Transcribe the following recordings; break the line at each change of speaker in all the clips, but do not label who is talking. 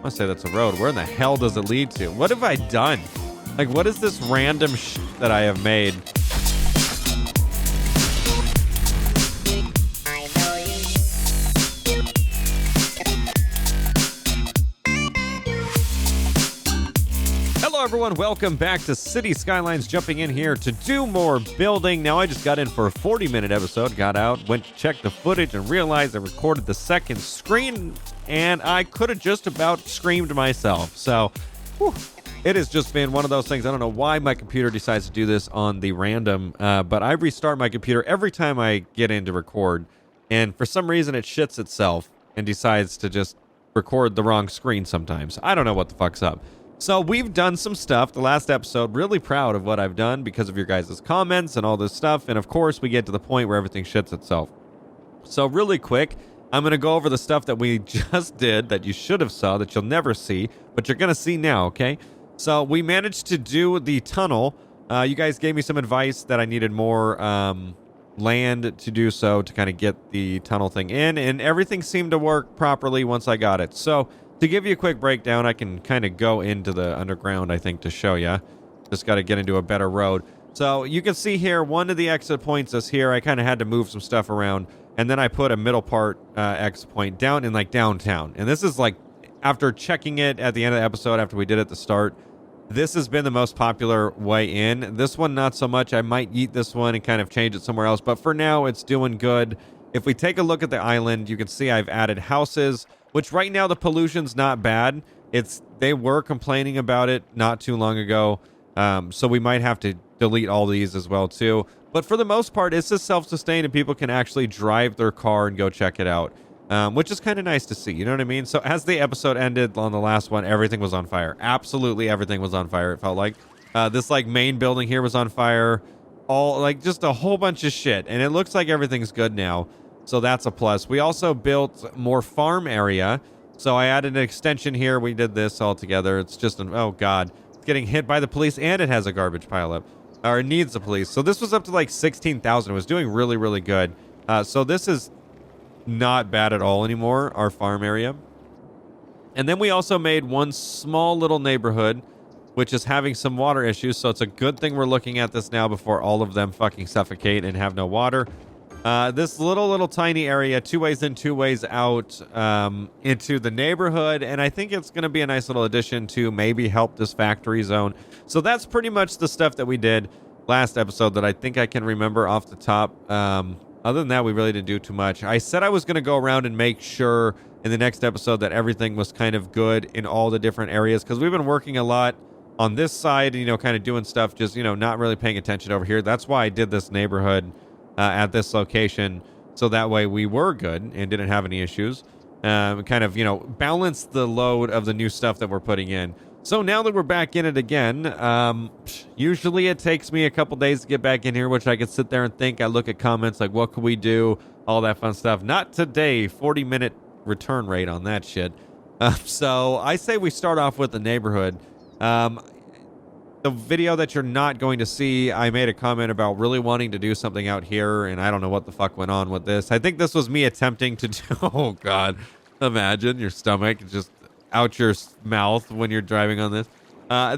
I want to say that's a road. Where in the hell does it lead to? What have I done? Like, what is this random that I have made? Hello everyone, welcome back to City Skylines. Jumping in here to do more building. Now I just got in for a 40-minute episode, got out, went to check the footage and realized I recorded the second screen and I could have just about screamed myself. So, whew, it has just been one of those things. I don't know why my computer decides to do this on the random, but I restart my computer every time I get in to record, and for some reason it shits itself and decides to just record the wrong screen sometimes. I don't know what the fuck's up. So we've done some stuff the last episode, really proud of what I've done because of your guys' comments and all this stuff. And of course, we get to the point where everything shits itself. So really quick, I'm going to go over the stuff that we just did that you should have saw that you'll never see, but you're going to see now, okay? So we managed to do the tunnel. You guys gave me some advice that I needed more land to do so to kind of get the tunnel thing in, and everything seemed to work properly once I got it. So to give you a quick breakdown, I can kind of go into the underground, I think, to show you. Just got to get into a better road. So you can see here, one of the exit points is here. I kind of had to move some stuff around. And then I put a middle part exit point down in like downtown. And this is like, after checking it at the end of the episode, after we did it at the start, this has been the most popular way in. This one, not so much. I might yeet this one and kind of change it somewhere else. But for now, it's doing good. If we take a look at the island, you can see I've added houses, which right now the pollution's not bad. They were complaining about it not too long ago, so we might have to delete all these as well too. But for the most part, it's just self-sustained and people can actually drive their car and go check it out, which is kind of nice to see. You know what I mean? So as the episode ended on the last one, everything was on fire. Absolutely everything was on fire. It felt like this like main building here was on fire. All like just a whole bunch of shit, and it looks like everything's good now. So that's a plus. We also built more farm area. So I added an extension here. We did this all together. It's just oh God, it's getting hit by the police and it has a garbage pile up, or it needs the police. So this was up to like 16,000. It was doing really, really good. So this is not bad at all anymore, our farm area. And then we also made one small little neighborhood, which is having some water issues. So it's a good thing we're looking at this now before all of them fucking suffocate and have no water. This little tiny area, 2 ways in, 2 ways out, into the neighborhood. And I think it's going to be a nice little addition to maybe help this factory zone. So that's pretty much the stuff that we did last episode that I think I can remember off the top. Other than that, we really didn't do too much. I said I was going to go around and make sure in the next episode that everything was kind of good in all the different areas, because we've been working a lot on this side, you know, kind of doing stuff, just, you know, not really paying attention over here. That's why I did this neighborhood at this location, so that way we were good and didn't have any issues. Kind of, you know, balance the load of the new stuff that we're putting in. So now that we're back in it again, usually it takes me a couple days to get back in here, which I can sit there and think. I look at comments like, what could we do? All that fun stuff. Not today. 40-minute return rate on that shit. So I say we start off with the neighborhood. The video that you're not going to see, I made a comment about really wanting to do something out here, and I don't know what the fuck went on with this. I think this was me attempting to do... Oh, God. Imagine your stomach just out your mouth when you're driving on this.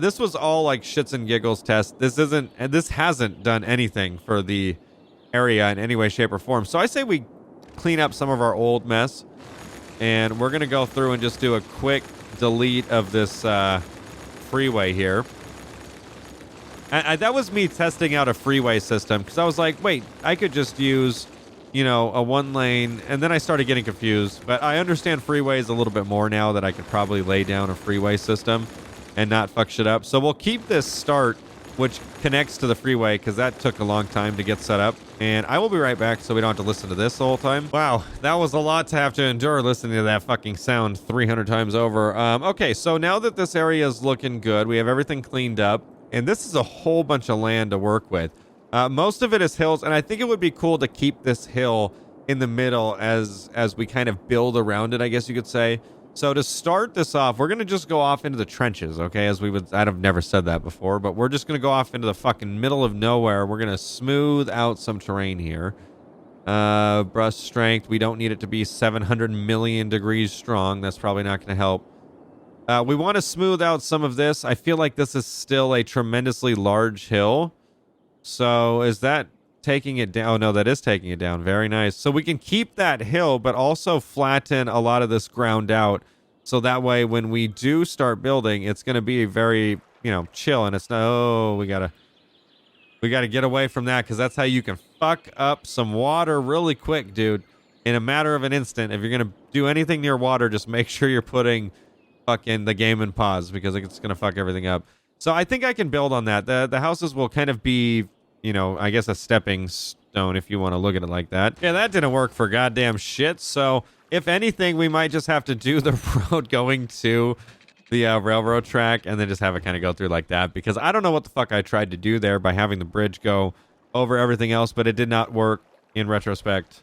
This was all like shits and giggles test. This hasn't done anything for the area in any way, shape, or form. So I say we clean up some of our old mess, and we're going to go through and just do a quick delete of this freeway here. That was me testing out a freeway system, because I was like, wait, I could just use, you know, a one lane, and then I started getting confused. But I understand freeways a little bit more now, that I could probably lay down a freeway system and not fuck shit up. So we'll keep this start, which connects to the freeway, because that took a long time to get set up. And I will be right back so we don't have to listen to this the whole time. Wow, that was a lot to have to endure, listening to that fucking sound 300 times over. Okay, so now that this area is looking good, we have everything cleaned up. And this is a whole bunch of land to work with. Most of it is hills, and I think it would be cool to keep this hill in the middle as we kind of build around it, I guess you could say. So to start this off, we're going to just go off into the trenches, okay? I've never said that before, but we're just going to go off into the fucking middle of nowhere. We're going to smooth out some terrain here. Brush strength, we don't need it to be 700 million degrees strong. That's probably not going to help. We want to smooth out some of this. I feel like this is still a tremendously large hill. So is that taking it down? Oh, no, that is taking it down. Very nice. So we can keep that hill, but also flatten a lot of this ground out. So that way, when we do start building, it's going to be very, chill. And it's not, oh, we got to get away from that, because that's how you can fuck up some water really quick, dude. In a matter of an instant. If you're going to do anything near water, just make sure you're putting fucking the game in pause, because it's going to fuck everything up. So I think I can build on that. The houses will kind of be, I guess a stepping stone if you want to look at it like that. Yeah, that didn't work for goddamn shit. So if anything, we might just have to do the road going to the railroad track and then just have it kind of go through like that, because I don't know what the fuck I tried to do there by having the bridge go over everything else, but it did not work in retrospect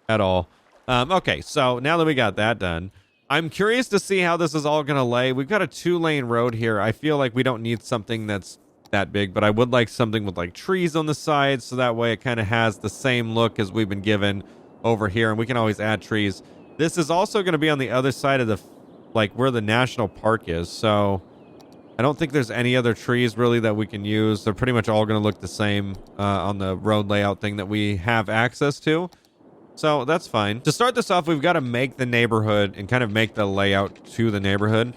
at all. Okay, so now that we got that done, I'm curious to see how this is all going to lay. We've got a 2-lane road here. I feel like we don't need something that's that big, but I would like something with like trees on the side, so that way it kind of has the same look as we've been given over here, and we can always add trees. This is also going to be on the other side of the, like where the national park is, so I don't think there's any other trees really that we can use. They're pretty much all going to look the same on the road layout thing that we have access to. So that's fine. To start this off, we've got to make the neighborhood and kind of make the layout to the neighborhood.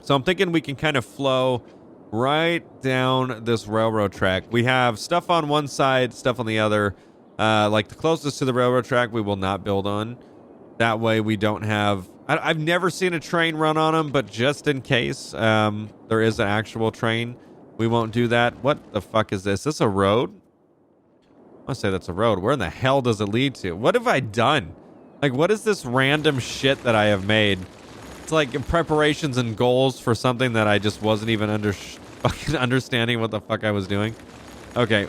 So I'm thinking we can kind of flow right down this railroad track. We have stuff on one side, stuff on the other. Like the closest to the railroad track, we will not build on. That way we don't have... I've never seen a train run on them, but just in case there is an actual train, we won't do that. What the fuck is this? Is this a road? I want to say that's a road. Where in the hell does it lead to? What have I done? Like, what is this random shit that I have made? It's like preparations and goals for something that I just wasn't even fucking understanding what the fuck I was doing. Okay,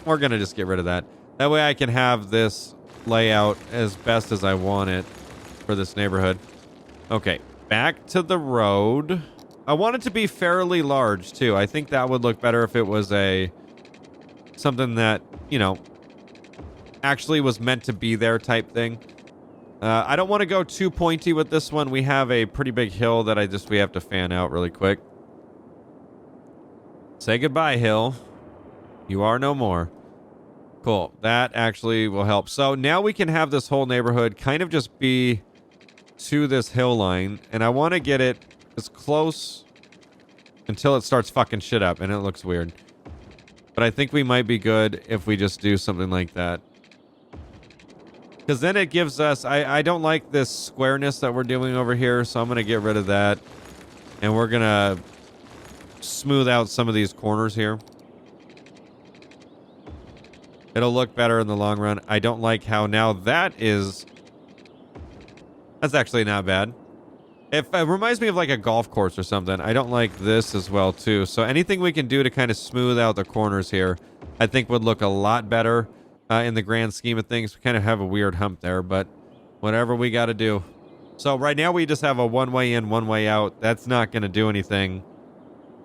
we're going to just get rid of that. That way I can have this layout as best as I want it for this neighborhood. Okay, back to the road. I want it to be fairly large, too. I think that would look better if it was something that, actually was meant to be there type thing. I don't want to go too pointy with this one. We have a pretty big hill that we have to fan out really quick. Say goodbye, hill. You are no more. Cool. That actually will help. So now we can have this whole neighborhood kind of just be to this hill line. And I want to get it as close until it starts fucking shit up and it looks weird. But I think we might be good if we just do something like that. Because then it gives us... I don't like this squareness that we're doing over here, so I'm going to get rid of that. And we're going to smooth out some of these corners here. It'll look better in the long run. I don't like how now that is... That's actually not bad. It reminds me of like a golf course or something. I don't like this as well, too. So anything we can do to kind of smooth out the corners here, I think would look a lot better in the grand scheme of things. We kind of have a weird hump there, but whatever we got to do. So right now we just have a one-way in, one-way out. That's not going to do anything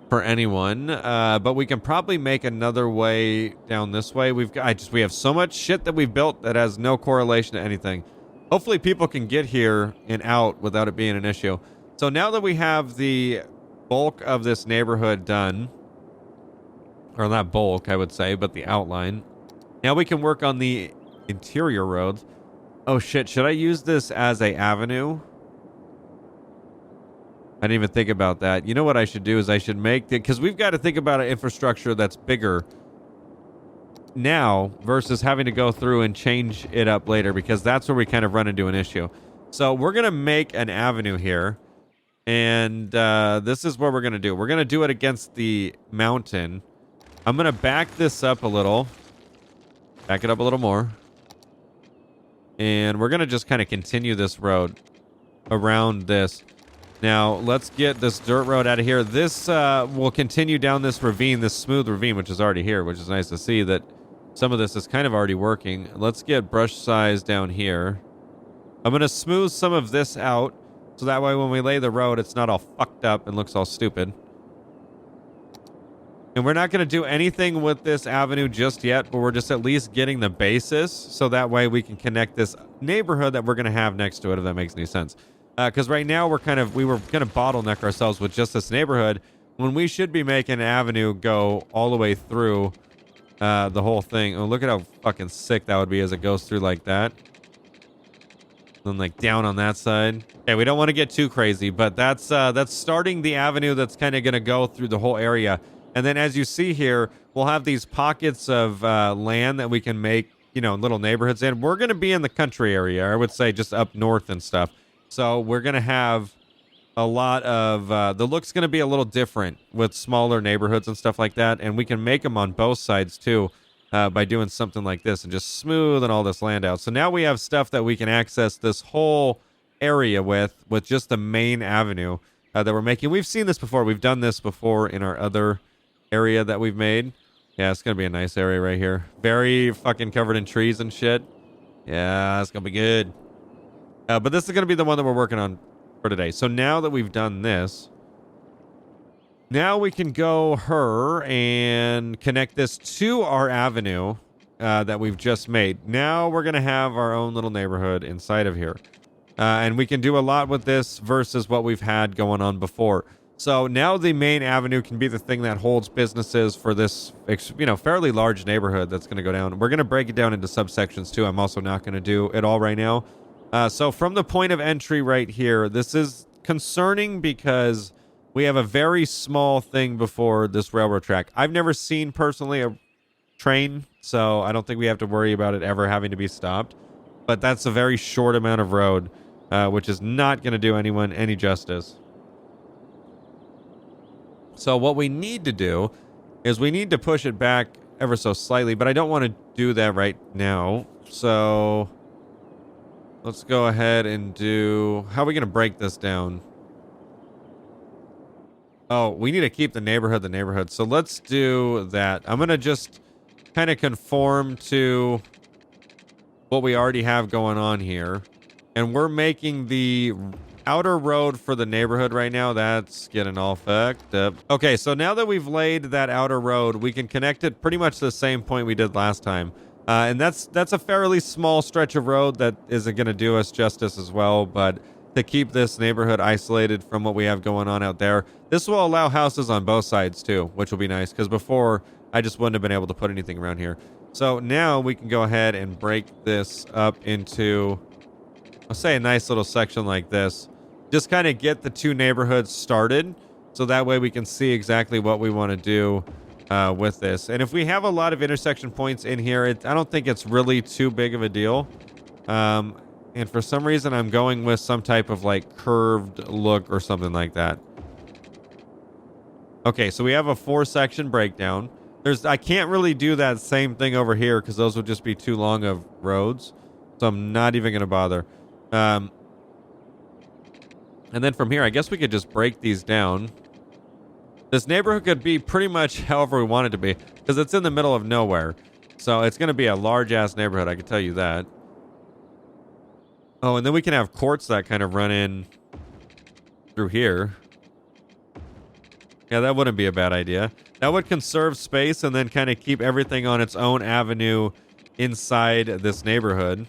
for anyone. But we can probably make another way down this way. We have so much shit that we've built that has no correlation to anything. Hopefully people can get here and out without it being an issue. So now that we have the bulk of this neighborhood done, or not bulk, I would say, but the outline, now we can work on the interior roads. Oh shit, should I use this as a avenue? I didn't even think about that. You know what I should do is I should make the... Because we've got to think about an infrastructure that's bigger now versus having to go through and change it up later, because that's where we kind of run into an issue. So we're going to make an avenue here, and this is what we're going to do. We're going to do it against the mountain. I'm going to back this up a little. Back it up a little more. And we're going to just kind of continue this road around this. Now, let's get this dirt road out of here. This will continue down this ravine, this smooth ravine, which is already here, which is nice to see that some of this is kind of already working. Let's get brush size down here. I'm going to smooth some of this out, so that way when we lay the road, it's not all fucked up and looks all stupid. And we're not going to do anything with this avenue just yet, but we're just at least getting the basis, so that way we can connect this neighborhood that we're going to have next to it, if that makes any sense. Because right now we were going to bottleneck ourselves with just this neighborhood when we should be making an avenue go all the way through the whole thing. Oh, look at how fucking sick that would be as it goes through like that. Then like down on that side. Okay, we don't want to get too crazy, but that's starting the avenue that's kind of going to go through the whole area. And then as you see here, we'll have these pockets of land that we can make, you know, little neighborhoods in. We're going to be in the country area, I would say just up north and stuff. So we're going to have a lot of, the look's going to be a little different with smaller neighborhoods and stuff like that. And we can make them on both sides too. By doing something like this and just smoothing all this land out. So now we have stuff that we can access this whole area with just the main avenue that we're making. We've seen this before. We've done this before in our other area that we've made. Yeah, it's going to be a nice area right here. Very fucking covered in trees and shit. Yeah, it's going to be good. But this is going to be the one that we're working on for today. So now that we've done this, now we can go her and connect this to our avenue that we've just made. Now we're going to have our own little neighborhood inside of here. And we can do a lot with this versus what we've had going on before. So now the main avenue can be the thing that holds businesses for this, you know, fairly large neighborhood that's going to go down. We're going to break it down into subsections too. I'm also not going to do it all right now. So from the point of entry right here, this is concerning because we have a very small thing before this railroad track. I've never seen personally a train, so I don't think we have to worry about it ever having to be stopped. But that's a very short amount of road, which is not going to do anyone any justice. So what we need to do is we need to push it back ever so slightly, but I don't want to do that right now. So let's go ahead and do... How are we going to break this down? Oh, we need to keep the neighborhood. So let's do that. I'm going to just kind of conform to what we already have going on here. And we're making the outer road for the neighborhood right now. That's getting all fucked up. Okay, so now that we've laid that outer road, we can connect it pretty much to the same point we did last time. And that's a fairly small stretch of road that isn't going to do us justice as well, but to keep this neighborhood isolated from what we have going on out there. This will allow houses on both sides too, which will be nice, because before I just wouldn't have been able to put anything around here. So now we can go ahead and break this up into, I'll say, a nice little section like this. Just kind of get the two neighborhoods started, so that way we can see exactly what we want to do with this. And if we have a lot of intersection points in here, I don't think it's really too big of a deal. And for some reason, I'm going with some type of like curved look or something like that. Okay, so we have a 4-section breakdown. I can't really do that same thing over here because those would just be too long of roads. So I'm not even going to bother. And then from here, I guess we could just break these down. This neighborhood could be pretty much however we want it to be because it's in the middle of nowhere. So it's going to be a large-ass neighborhood, I can tell you that. Oh, and then we can have courts that kind of run in through here. Yeah, that wouldn't be a bad idea. That would conserve space and then kind of keep everything on its own avenue inside this neighborhood.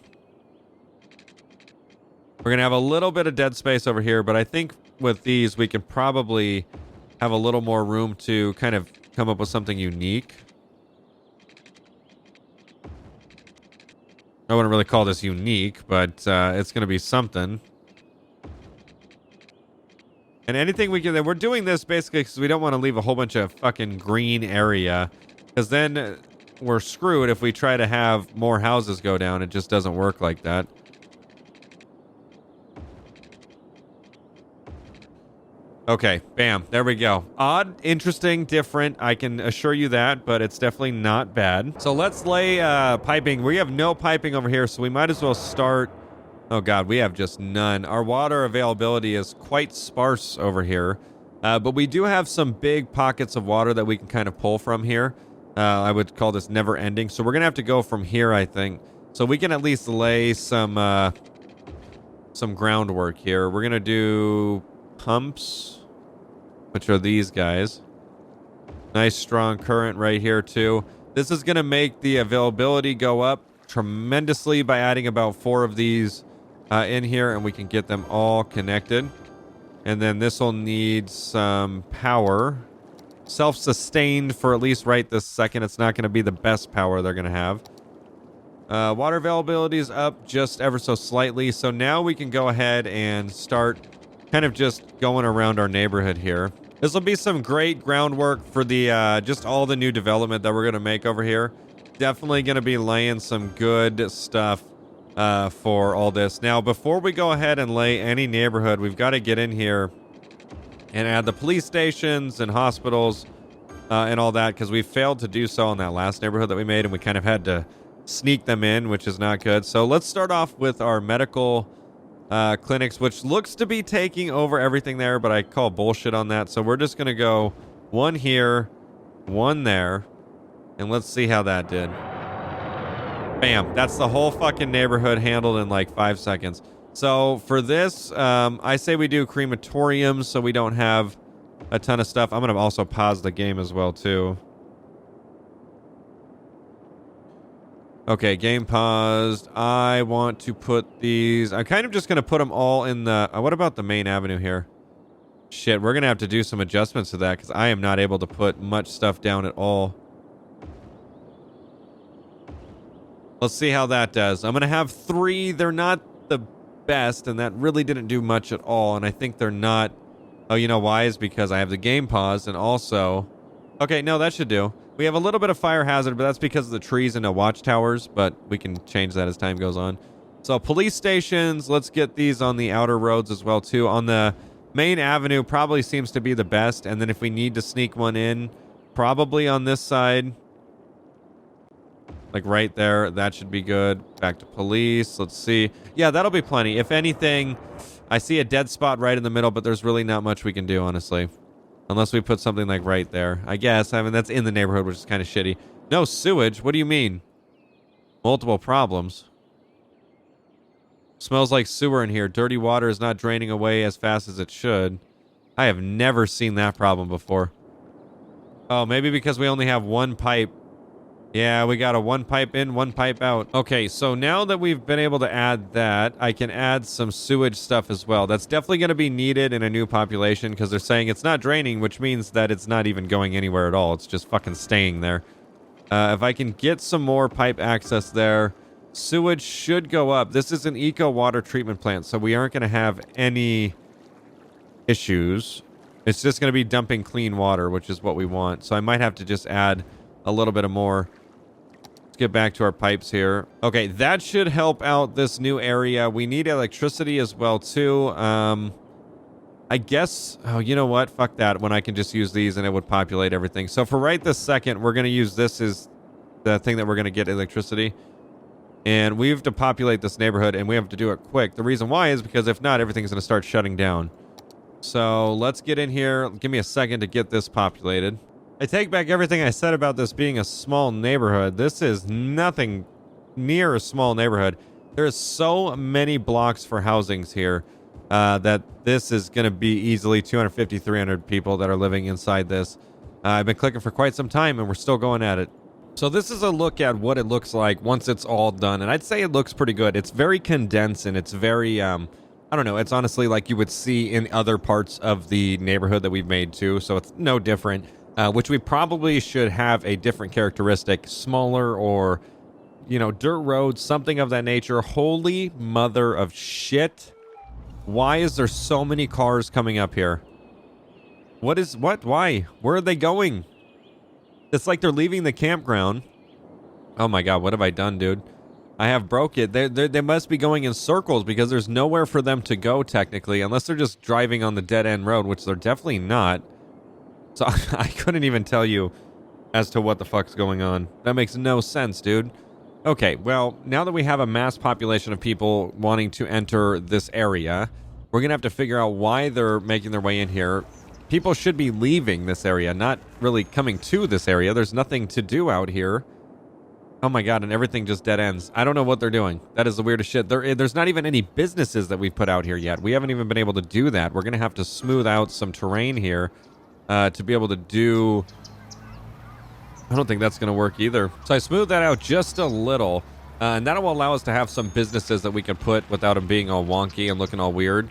We're going to have a little bit of dead space over here, but I think with these, we can probably have a little more room to kind of come up with something unique. I wouldn't really call this unique, but it's going to be something. And anything we can... We're doing this basically because we don't want to leave a whole bunch of fucking green area. Because then we're screwed if we try to have more houses go down. It just doesn't work like that. Okay, bam. There we go. Odd, interesting, different. I can assure you that, but it's definitely not bad. So let's lay piping. We have no piping over here, so we might as well start... Oh, God, we have just none. Our water availability is quite sparse over here, but we do have some big pockets of water that we can kind of pull from here. I would call this never-ending, so we're going to have to go from here, I think. So we can at least lay some groundwork here. We're going to do pumps, which are these guys. Nice, strong current right here, too. This is going to make the availability go up tremendously by adding about 4 of these in here, and we can get them all connected. And then this will need some power. Self-sustained for at least right this second. It's not going to be the best power they're going to have. Water availability is up just ever so slightly. So now we can go ahead and start kind of just going around our neighborhood here. This will be some great groundwork for the just all the new development that we're going to make over here. Definitely going to be laying some good stuff for all this. Now, before we go ahead and lay any neighborhood, we've got to get in here and add the police stations and hospitals and all that, because we failed to do so in that last neighborhood that we made, and we kind of had to sneak them in, which is not good. So let's start off with our medical clinics, which looks to be taking over everything there, but I call bullshit on that. So we're just going to go one here, one there, and let's see how that did. Bam. That's the whole fucking neighborhood handled in like 5 seconds. So for this, I say we do crematoriums so we don't have a ton of stuff. I'm going to also pause the game as well, too. Okay, game paused. I want to put these... I'm kind of just going to put them all in the... what about the main avenue here? Shit, we're going to have to do some adjustments to that because I am not able to put much stuff down at all. Let's see how that does. I'm going to have 3. They're not the best, and that really didn't do much at all, and I think they're not... Oh, you know why? Is because I have the game paused, and also... Okay, no, that should do. We have a little bit of fire hazard, but that's because of the trees and no watchtowers, but we can change that as time goes on. So police stations, let's get these on the outer roads as well, too. On the main avenue probably seems to be the best, and then if we need to sneak one in, probably on this side. Like right there, that should be good. Back to police, let's see. Yeah, that'll be plenty. If anything, I see a dead spot right in the middle, but there's really not much we can do, honestly. Unless we put something like right there. I guess. I mean, that's in the neighborhood, which is kind of shitty. No sewage? What do you mean? Multiple problems. Smells like sewer in here. Dirty water is not draining away as fast as it should. I have never seen that problem before. Oh, maybe because we only have one pipe. Yeah, we got a one pipe in, one pipe out. Okay, so now that we've been able to add that, I can add some sewage stuff as well. That's definitely going to be needed in a new population because they're saying it's not draining, which means that it's not even going anywhere at all. It's just fucking staying there. If I can get some more pipe access there, sewage should go up. This is an eco water treatment plant, so we aren't going to have any issues. It's just going to be dumping clean water, which is what we want. So I might have to just add a little bit of more. Get back to our pipes here. Okay, that should help out this new area. We need electricity as well too. I guess, oh, you know what? Fuck that, when I can just use these and it would populate everything. So for right this second, we're going to use this as the thing that we're going to get electricity. And we have to populate this neighborhood, and we have to do it quick. The reason why is because if not, everything's going to start shutting down. So let's get in here. Give me a second to get this populated. I take back everything I said about this being a small neighborhood. This is nothing near a small neighborhood. There's so many blocks for housings here that this is going to be easily 250, 300 people that are living inside this. I've been clicking for quite some time, and we're still going at it. So this is a look at what it looks like once it's all done, and I'd say it looks pretty good. It's very condensed, and it's very... I don't know. It's honestly like you would see in other parts of the neighborhood that we've made, too, so it's no different. Which we probably should have a different characteristic, smaller or, you know, dirt roads, something of that nature. Holy mother of shit. Why is there so many cars coming up here? Why? Where are they going? It's like they're leaving the campground. Oh my God, what have I done, dude? I have broke it. They must be going in circles because there's nowhere for them to go, technically, unless they're just driving on the dead-end road, which they're definitely not. So I couldn't even tell you as to what the fuck's going on. That makes no sense, dude. Okay, well, now that we have a mass population of people wanting to enter this area, we're going to have to figure out why they're making their way in here. People should be leaving this area, not really coming to this area. There's nothing to do out here. Oh my God, and everything just dead ends. I don't know what they're doing. That is the weirdest shit. There's not even any businesses that we've put out here yet. We haven't even been able to do that. We're going to have to smooth out some terrain here. To be able to do... I don't think that's going to work either. So I smoothed that out just a little. And that'll allow us to have some businesses that we can put without them being all wonky and looking all weird.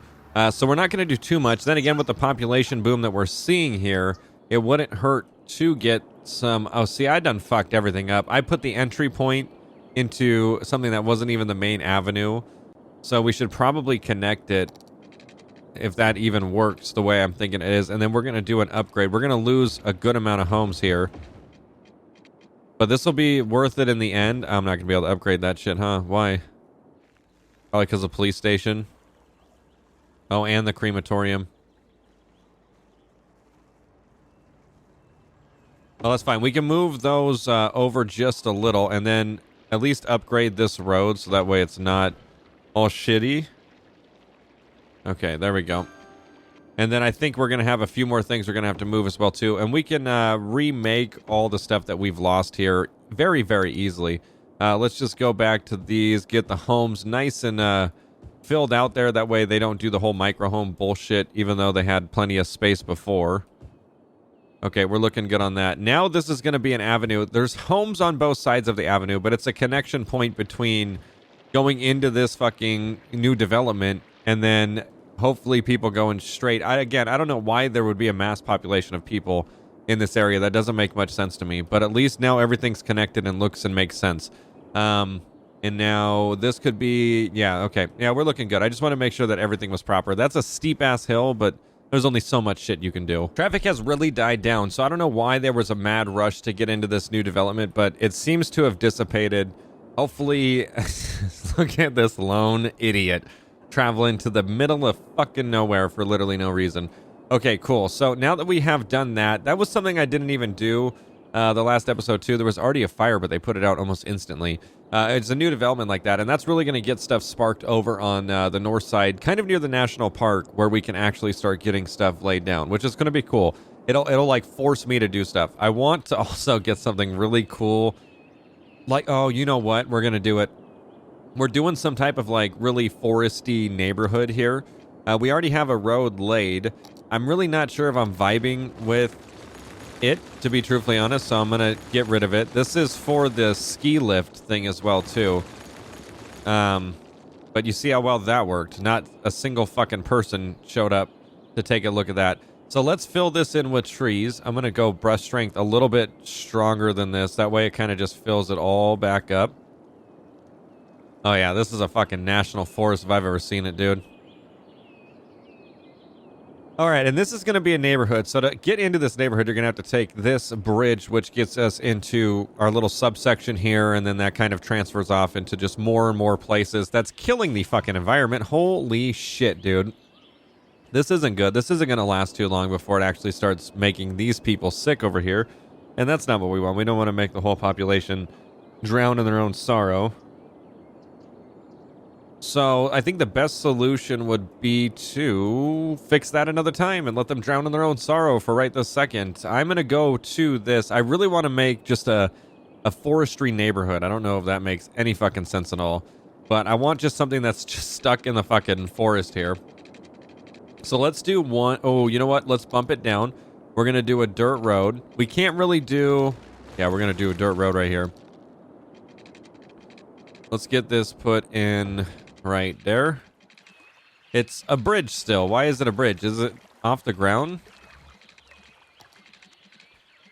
So we're not going to do too much. Then again, with the population boom that we're seeing here, it wouldn't hurt to get some... Oh, see, I done fucked everything up. I put the entry point into something that wasn't even the main avenue. So we should probably connect it if that even works the way I'm thinking it is. And then we're going to do an upgrade. We're going to lose a good amount of homes here. But this will be worth it in the end. I'm not going to be able to upgrade that shit, huh? Why? Probably because of the police station. Oh, and the crematorium. Well, that's fine. We can move those over just a little and then at least upgrade this road so that way it's not all shitty. Okay, there we go. And then I think we're going to have a few more things we're going to have to move as well, too. And we can remake all the stuff that we've lost here very, very easily. Let's just go back to these, get the homes nice and filled out there. That way they don't do the whole micro home bullshit, even though they had plenty of space before. Okay, we're looking good on that. Now this is going to be an avenue. There's homes on both sides of the avenue, but it's a connection point between going into this fucking new development and then... hopefully people going straight. I don't know why there would be a mass population of people in this area. That doesn't make much sense to me. But at least now everything's connected and looks and makes sense. And now this could be... yeah, okay. Yeah, we're looking good. I just want to make sure that everything was proper. That's a steep-ass hill, but there's only so much shit you can do. Traffic has really died down, so I don't know why there was a mad rush to get into this new development, but it seems to have dissipated. Hopefully... look at this lone idiot. Traveling to the middle of fucking nowhere for literally no reason. Okay, cool. So now that we have done that, that was something I didn't even do the last episode too. There was already a fire, but they put it out almost instantly. It's a new development like that, and that's really going to get stuff sparked over on the north side, kind of near the national park, where we can actually start getting stuff laid down, which is going to be cool. It'll like force me to do stuff. I want to also get something really cool. Like, oh, you know what? We're going to do it. We're doing some type of like really foresty neighborhood here. We already have a road laid. I'm really not sure if I'm vibing with it, to be truthfully honest, so I'm going to get rid of it. This is for the ski lift thing as well, too. But you see how well that worked. Not a single fucking person showed up to take a look at that. So let's fill this in with trees. I'm going to go brush strength a little bit stronger than this. That way it kind of just fills it all back up. Oh, yeah, this is a fucking national forest if I've ever seen it, dude. All right, and this is going to be a neighborhood. So to get into this neighborhood, you're going to have to take this bridge, which gets us into our little subsection here, and then that kind of transfers off into just more and more places. That's killing the fucking environment. Holy shit, dude. This isn't good. This isn't going to last too long before it actually starts making these people sick over here. And that's not what we want. We don't want to make the whole population drown in their own sorrow. So I think the best solution would be to fix that another time and let them drown in their own sorrow for right this second. I'm going to go to this. I really want to make just a forestry neighborhood. I don't know if that makes any fucking sense at all. But I want just something that's just stuck in the fucking forest here. So let's do one. Oh, you know what? Let's bump it down. We're going to do a dirt road. We can't really do... yeah, we're going to do a dirt road right here. Let's get this put in... right there. It's a bridge still. Why is it a bridge? Is it off the ground?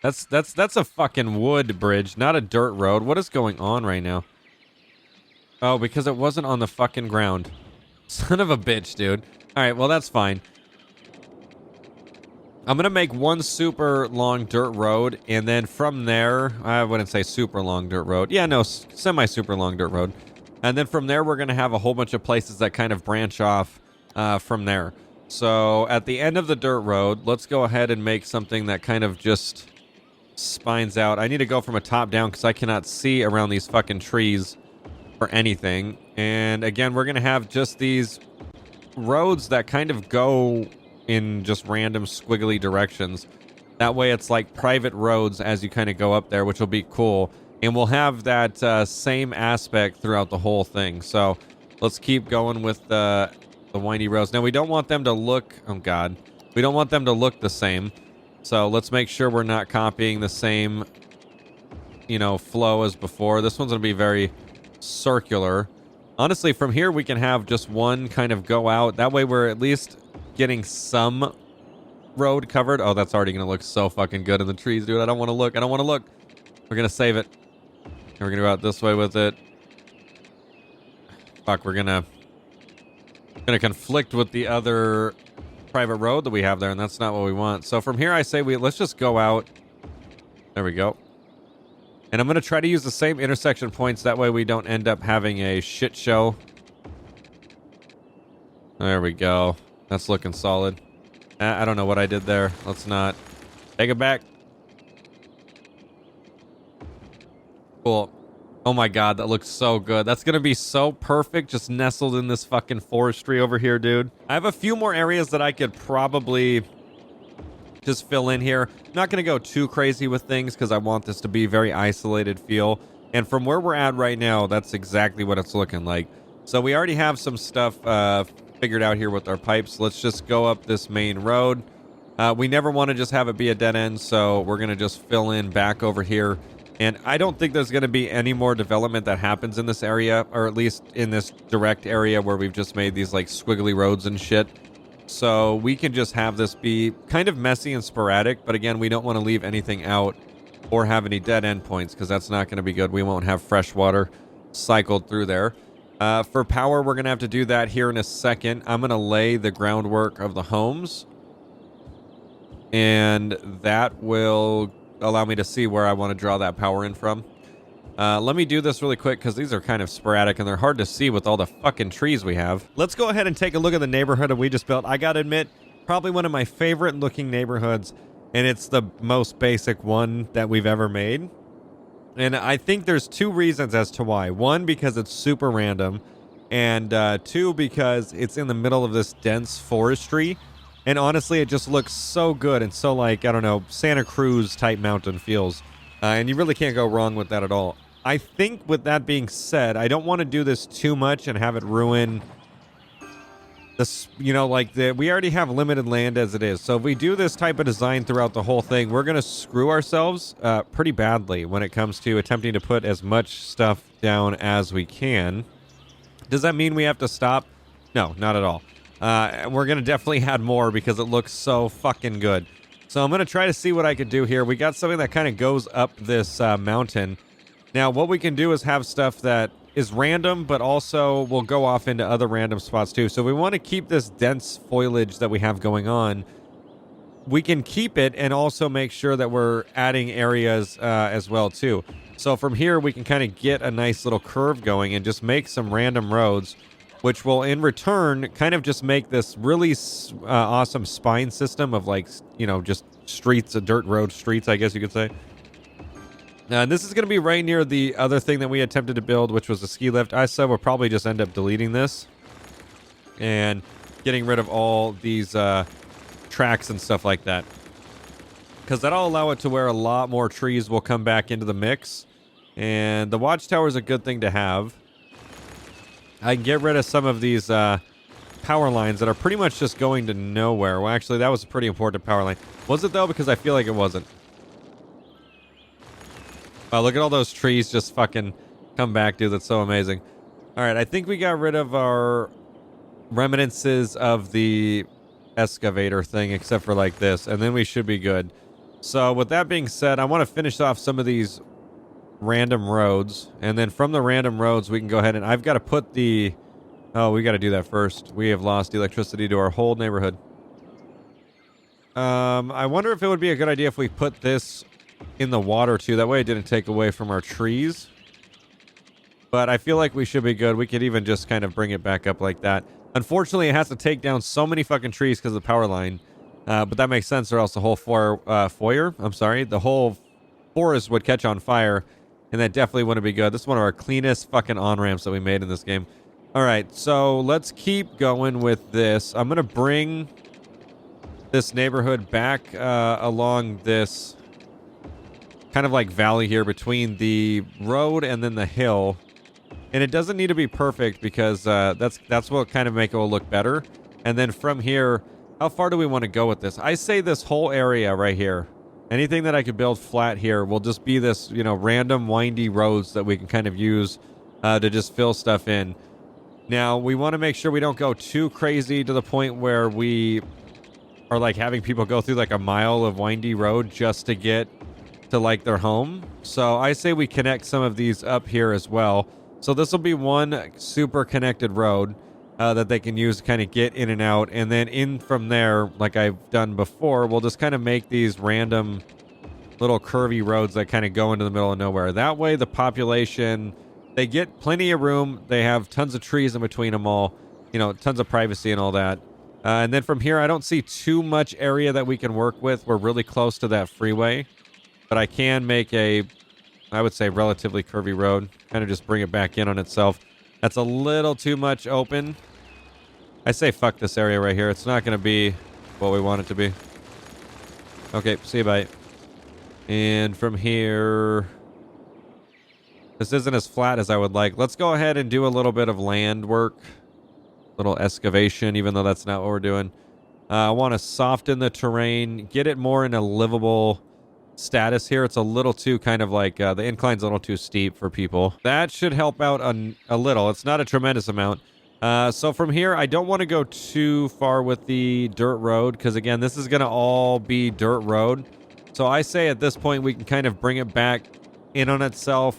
That's a fucking wood bridge, not a dirt road. What is going on right now? Oh, because it wasn't on the fucking ground. Son of a bitch, dude. All right, well, that's fine. I'm going to make one super long dirt road, and then from there, I wouldn't say super long dirt road. Yeah, no, semi-super long dirt road. And then from there, we're going to have a whole bunch of places that kind of branch off from there. So at the end of the dirt road, let's go ahead and make something that kind of just spines out. I need to go from a top down because I cannot see around these fucking trees or anything. And again, we're going to have just these roads that kind of go in just random squiggly directions. That way it's like private roads as you kind of go up there, which will be cool. And we'll have that same aspect throughout the whole thing. So let's keep going with the windy roads. Now, we don't want them to look... oh, God. We don't want them to look the same. So let's make sure we're not copying the same, you know, flow as before. This one's going to be very circular. Honestly, from here, we can have just one kind of go out. That way, we're at least getting some road covered. Oh, that's already going to look so fucking good in the trees, dude. I don't want to look. I don't want to look. We're going to save it. And we're going to go out this way with it. Fuck, we're going to conflict with the other private road that we have there, and that's not what we want. So from here, I say let's just go out. There we go. And I'm going to try to use the same intersection points. That way we don't end up having a shit show. There we go. That's looking solid. I don't know what I did there. Let's not. Take it back. Cool. Oh my god, that looks so good. That's going to be so perfect, just nestled in this fucking forestry over here, dude. I have a few more areas that I could probably just fill in here. Not going to go too crazy with things because I want this to be very isolated feel. And from where we're at right now, that's exactly what it's looking like. So we already have some stuff figured out here with our pipes. Let's just go up this main road. We never want to just have it be a dead end, so we're going to just fill in back over here. And I don't think there's going to be any more development that happens in this area, or at least in this direct area where we've just made these like squiggly roads and shit. So we can just have this be kind of messy and sporadic, but again, we don't want to leave anything out or have any dead end points because that's not going to be good. We won't have fresh water cycled through there. For power, we're going to have to do that here in a second. I'm going to lay the groundwork of the homes, and that will allow me to see where I want to draw that power in from. Let me do this really quick because these are kind of sporadic and they're hard to see with all the fucking trees we have. Let's go ahead and take a look at the neighborhood that we just built. I gotta admit, probably one of my favorite looking neighborhoods, and it's the most basic one that we've ever made. And I think there's two reasons as to why. One, because it's super random, and two, because it's in the middle of this dense forestry. And honestly, it just looks so good and so like, I don't know, Santa Cruz type mountain feels. And you really can't go wrong with that at all. I think with that being said, I don't want to do this too much and have it ruin this, you know, like we already have limited land as it is. So if we do this type of design throughout the whole thing, we're going to screw ourselves pretty badly when it comes to attempting to put as much stuff down as we can. Does that mean we have to stop? No, not at all. We're going to definitely add more because it looks so fucking good. So I'm going to try to see what I could do here. We got something that kind of goes up this mountain. Now, what we can do is have stuff that is random, but also will go off into other random spots too. So we want to keep this dense foliage that we have going on. We can keep it and also make sure that we're adding areas as well too. So from here, we can kind of get a nice little curve going and just make some random roads, which will in return kind of just make this really awesome spine system of like, you know, just streets, dirt road streets, I guess you could say. And this is going to be right near the other thing that we attempted to build, which was the ski lift. I said we'll probably just end up deleting this and getting rid of all these tracks and stuff like that, because that'll allow it to where a lot more trees will come back into the mix. And the watchtower is a good thing to have. I can get rid of some of these power lines that are pretty much just going to nowhere. Well, actually, that was a pretty important power line. Was it, though? Because I feel like it wasn't. Wow, look at all those trees just fucking come back, dude. That's so amazing. All right, I think we got rid of our reminiscences of the excavator thing, except for like this, and then we should be good. So with that being said, I want to finish off some of these random roads, and then from the random roads we can go ahead and I've got to put the we got to do that first. We have lost electricity to our whole neighborhood. I wonder if it would be a good idea if we put this in the water too, that way it didn't take away from our trees. But I feel like we should be good. We could even just kind of bring it back up like that. Unfortunately, it has to take down so many fucking trees because of the power line, but that makes sense, or else the whole the whole forest would catch on fire. And that definitely wouldn't be good. This is one of our cleanest fucking on-ramps that we made in this game. All right, so let's keep going with this. I'm going to bring this neighborhood back along this kind of like valley here between the road and then the hill. And it doesn't need to be perfect because that's what kind of make it will look better. And then from here, how far do we want to go with this? I say this whole area right here. Anything that I could build flat here will just be this, you know, random windy roads that we can kind of use to just fill stuff in. Now, we want to make sure we don't go too crazy to the point where we are like having people go through like a mile of windy road just to get to like their home. So I say we connect some of these up here as well. So this will be one super connected road that they can use to kind of get in and out. And then in from there, like I've done before, we'll just kind of make these random little curvy roads that kind of go into the middle of nowhere. That way the population, they get plenty of room. They have tons of trees in between them all, you know, tons of privacy and all that. And then from here, I don't see too much area that we can work with. We're really close to that freeway, but I can make a, I would say, relatively curvy road, kind of just bring it back in on itself. That's a little too much open. I say fuck this area right here. It's not going to be what we want it to be. Okay, see you, bye. And from here, this isn't as flat as I would like. Let's go ahead and do a little bit of land work. Little excavation, even though that's not what we're doing. I want to soften the terrain, get it more in a livable status here. It's a little too kind of like, the incline's a little too steep for people. That should help out a little. It's not a tremendous amount. So from here, I don't want to go too far with the dirt road, because again, this is going to all be dirt road. So I say at this point, we can kind of bring it back in on itself.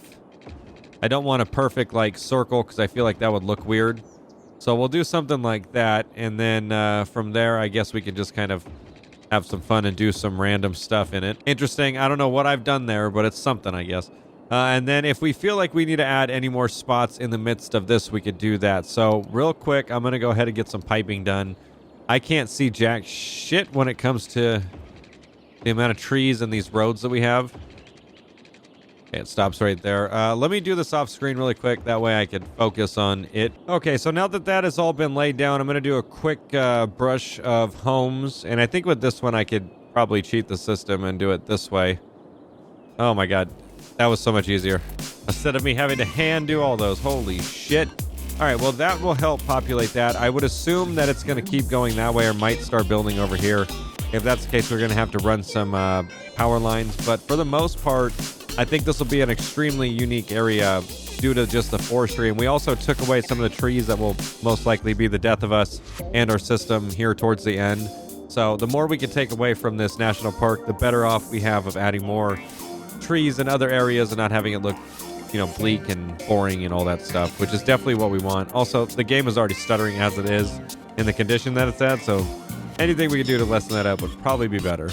I don't want a perfect like circle, because I feel like that would look weird. So we'll do something like that, and then from there, I guess we can just kind of have some fun and do some random stuff in it. Interesting. I don't know what I've done there, but it's something, I guess. And then if we feel like we need to add any more spots in the midst of this, we could do that. So real quick, I'm going to go ahead and get some piping done. I can't see jack shit when it comes to the amount of trees and these roads that we have. Okay, it stops right there. Let me do this off screen really quick. That way I can focus on it. Okay, so now that that has all been laid down, I'm going to do a quick brush of homes. And I think with this one, I could probably cheat the system and do it this way. Oh my God. That was so much easier. Instead of me having to hand do all those. Holy shit. All right, well, that will help populate that. I would assume that it's going to keep going that way or might start building over here. If that's the case, we're going to have to run some power lines. But for the most part, I think this will be an extremely unique area due to just the forestry. And we also took away some of the trees that will most likely be the death of us and our system here towards the end. So the more we can take away from this national park, the better off we have of adding more trees in other areas and not having it look, you know, bleak and boring and all that stuff, which is definitely what we want. Also, the game is already stuttering as it is in the condition that it's at, so anything we can do to lessen that up would probably be better.